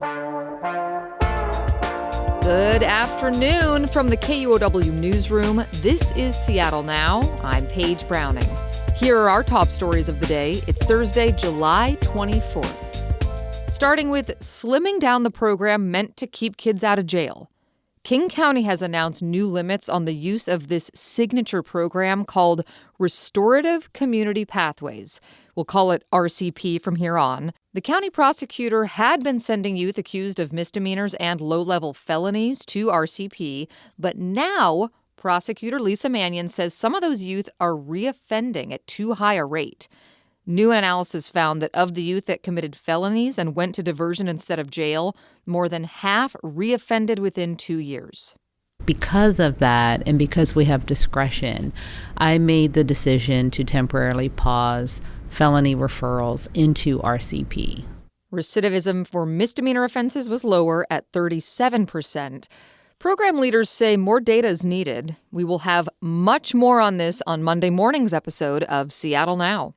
Good afternoon from the KUOW newsroom. This is Seattle Now. I'm Paige Browning. Here are our top stories of the day. It's Thursday, July 24th. Starting with slimming down the program meant to keep kids out of jail. King County has announced new limits on the use of this signature program called Restorative Community Pathways. We'll call it RCP from here on. The county prosecutor had been sending youth accused of misdemeanors and low-level felonies to RCP, but now prosecutor Lisa Mannion says some of those youth are reoffending at too high a rate. New analysis found that of the youth that committed felonies and went to diversion instead of jail, more than half reoffended within 2 years. Because of that, and because we have discretion, I made the decision to temporarily pause felony referrals into RCP. Recidivism for misdemeanor offenses was lower at 37%. Program leaders say more data is needed. We will have much more on this on Monday morning's episode of Seattle Now.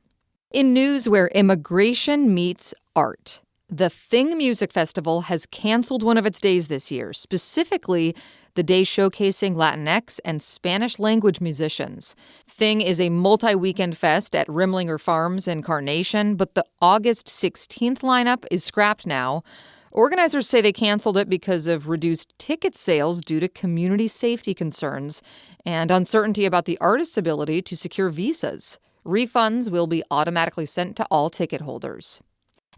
In news where immigration meets art, the Thing Music Festival has canceled one of its days this year, specifically the day showcasing Latinx and Spanish-language musicians. Thing is a multi-weekend fest at Rimlinger Farms in Carnation, but the August 16th lineup is scrapped now. Organizers say they canceled it because of reduced ticket sales due to community safety concerns and uncertainty about the artist's ability to secure visas. Refunds will be automatically sent to all ticket holders.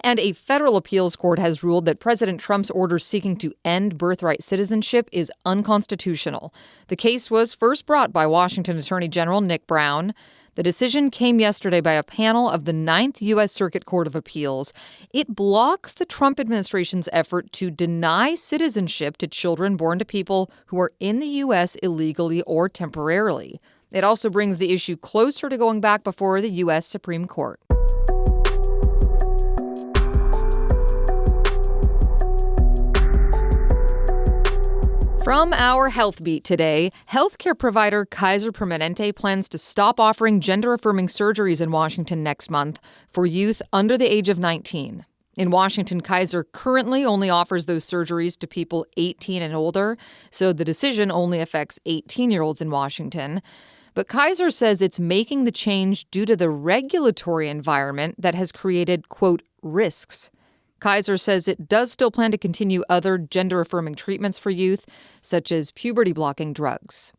And a federal appeals court has ruled that President Trump's order seeking to end birthright citizenship is unconstitutional. The case was first brought by Washington Attorney General Nick Brown. The decision came yesterday by a panel of the 9th U.S. Circuit Court of Appeals. It blocks the Trump administration's effort to deny citizenship to children born to people who are in the U.S. illegally or temporarily. It also brings the issue closer to going back before the U.S. Supreme Court. From our Health Beat today, healthcare provider Kaiser Permanente plans to stop offering gender-affirming surgeries in Washington next month for youth under the age of 19. In Washington, Kaiser currently only offers those surgeries to people 18 and older, so the decision only affects 18-year-olds in Washington. But Kaiser says it's making the change due to the regulatory environment that has created, quote, risks. Kaiser says it does still plan to continue other gender-affirming treatments for youth, such as puberty-blocking drugs.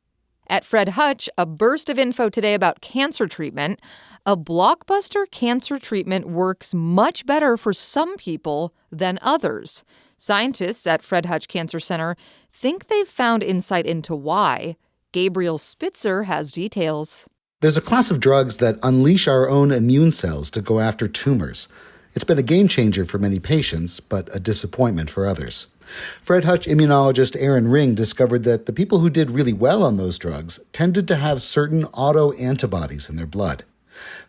At Fred Hutch, a burst of info today about cancer treatment. A blockbuster cancer treatment works much better for some people than others. Scientists at Fred Hutch Cancer Center think they've found insight into why. Gabriel Spitzer has details. There's a class of drugs that unleash our own immune cells to go after tumors. It's been a game changer for many patients, but a disappointment for others. Fred Hutch immunologist Aaron Ring discovered that the people who did really well on those drugs tended to have certain autoantibodies in their blood.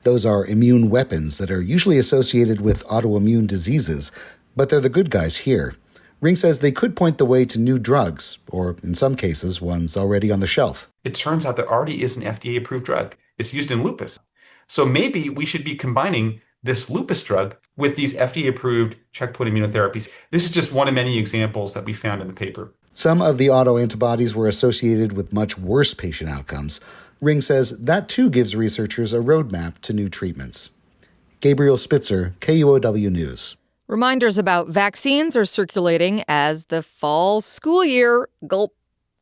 Those are immune weapons that are usually associated with autoimmune diseases, but they're the good guys here. Ring says they could point the way to new drugs, or in some cases, ones already on the shelf. It turns out there already is an FDA-approved drug. It's used in lupus. So maybe we should be combining this lupus drug with these FDA-approved checkpoint immunotherapies. This is just one of many examples that we found in the paper. Some of the autoantibodies were associated with much worse patient outcomes. Ring says that too gives researchers a roadmap to new treatments. Gabriel Spitzer, KUOW News. Reminders about vaccines are circulating as the fall school year,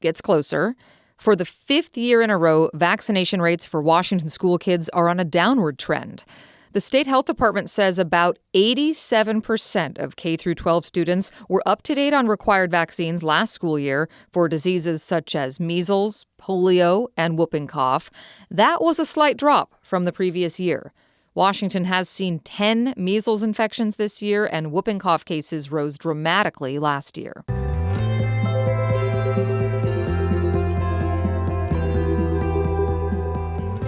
gets closer. For the 5th year in a row, vaccination rates for Washington school kids are on a downward trend. The state health department says about 87% of K through 12 students were up to date on required vaccines last school year for diseases such as measles, polio, and whooping cough. That was a slight drop from the previous year. Washington has seen 10 measles infections this year, and whooping cough cases rose dramatically last year.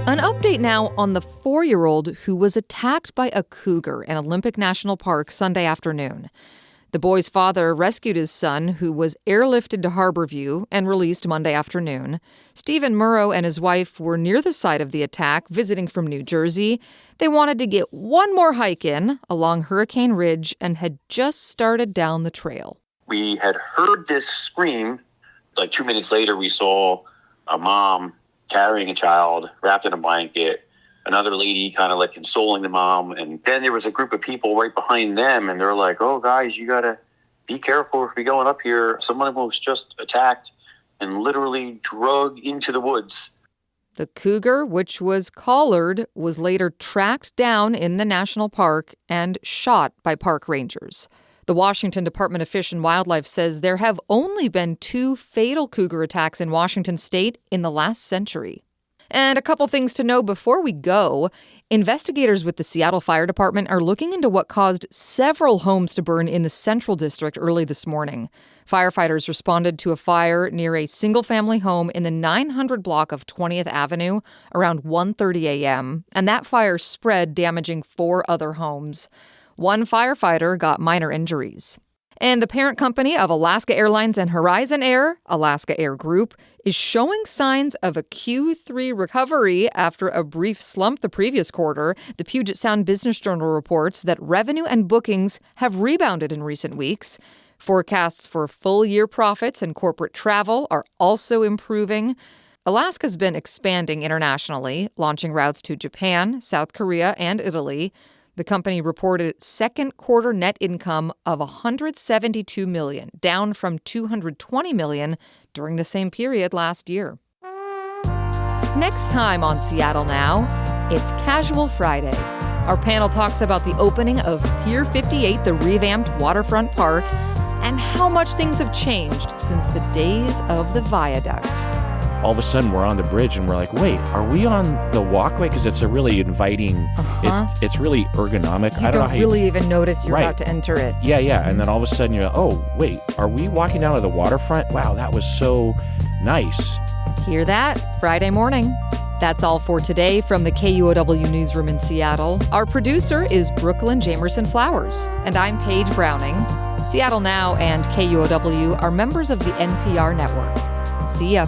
An update now on the 4-year-old who was attacked by a cougar in Olympic National Park Sunday afternoon. The boy's father rescued his son, who was airlifted to Harborview and released Monday afternoon. Stephen Murrow and his wife were near the site of the attack, visiting from New Jersey. They wanted to get one more hike in along Hurricane Ridge and had just started down the trail. We had heard this scream. Like 2 minutes later, we saw a mom carrying a child wrapped in a blanket, another lady kind of like consoling the mom. And then there was a group of people right behind them. And they're like, oh, guys, you got to be careful if we're going up here. Someone was just attacked and literally dragged into the woods. The cougar, which was collared, was later tracked down in the national park and shot by park rangers. The Washington Department of Fish and Wildlife says there have only been 2 fatal cougar attacks in Washington state in the last century. And a couple things to know before we go. Investigators with the Seattle Fire Department are looking into what caused several homes to burn in the Central District early this morning. Firefighters responded to a fire near a single-family home in the 900 block of 20th Avenue around 1:30 a.m., and that fire spread, damaging 4 other homes. One firefighter got minor injuries. And the parent company of Alaska Airlines and Horizon Air, Alaska Air Group, is showing signs of a Q3 recovery after a brief slump the previous quarter. The Puget Sound Business Journal reports that revenue and bookings have rebounded in recent weeks. Forecasts for full-year profits and corporate travel are also improving. Alaska's been expanding internationally, launching routes to Japan, South Korea, and Italy. The company reported second quarter net income of $172 million, down from $220 million during the same period last year. Next time on Seattle Now, it's Casual Friday. Our panel talks about the opening of Pier 58, the revamped waterfront park, and how much things have changed since the days of the viaduct. All of a sudden, we're on the bridge and we're like, wait, are we on the walkway? Because it's a really inviting, it's really ergonomic. I don't know how you really even notice you're right. about to enter it. Yeah. And then all of a sudden you're like, oh, wait, are we walking down to the waterfront? Wow, that was so nice. Hear that? Friday morning. That's all for today from the KUOW newsroom in Seattle. Our producer is Brooklyn Jamerson Flowers, and I'm Paige Browning. Seattle Now and KUOW are members of the NPR network. See ya.